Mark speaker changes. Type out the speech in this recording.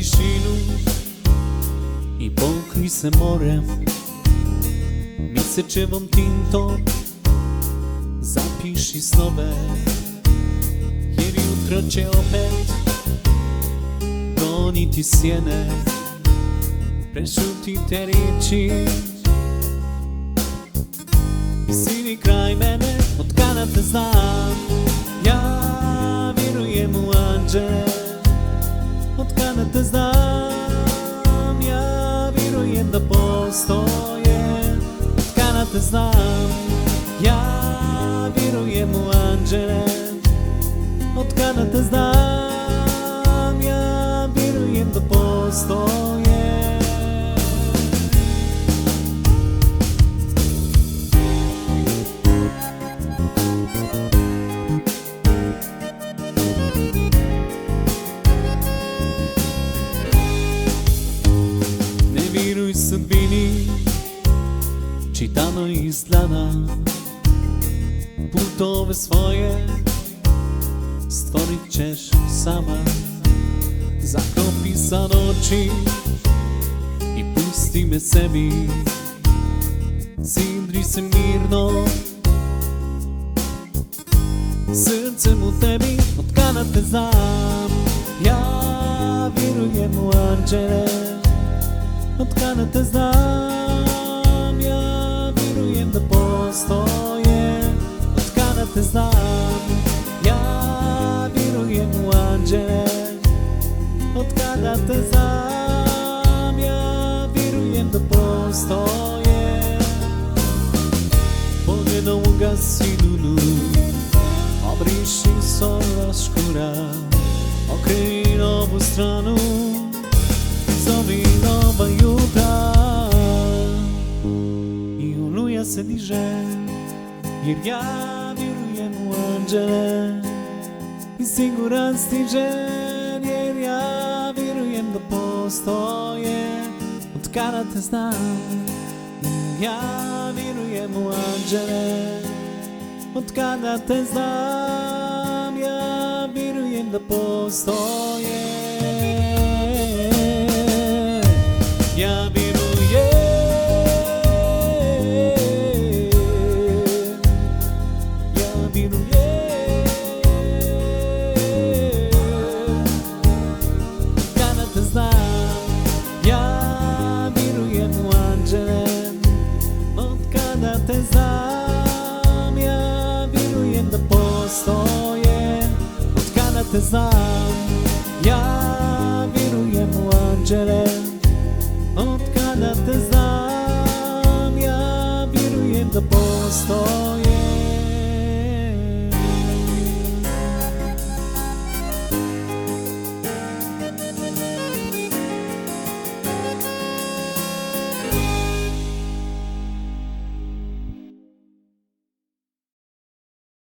Speaker 1: tišinu i pokri se morem, mesečevom tintom zapiši snove, jer jutro će opet doniti sjene. Prešuti te riječi i sidi kraj mene. Od kada te znam, ja vjerujem u anđele. Od kada te znam, ja vjerujem da postoje. Od kada te znam, ja vjerujem u anđele. Od kada te znam, ja vjerujem da postoje. Sudbini čitano iz dlana, putove svoje stvorit ćeš sama. Zaklopi sad oči i pusti me sebi, sidri se mirno srcem u tebi. Od kada te znam, ja vjerujem u anđele. Od kada te znam, ja vjerujem da postoje. Od kada te znam, ja vjerujem u anđele. Od kada te znam, ja vjerujem da postoje. Pogledom ugasi lulu, obriši sola škura, okreni novu stranu, zovi nova jutra i oluja se diže, jer ja vjerujem u anđele. I siguran stiže, jer ja vjerujem da postoje. Od kada te znam, ja vjerujem u anđele. Od kada te znam, ja vjerujem da postoje. Ja vjerujem, ja vjerujem. Kada te znam, ja vjerujem u anđele. Od kada te znam, ja vjerujem da postoje. Od kada te znam, ja vjerujem u anđele. Od kada te znam, ja vjerujem da postoje.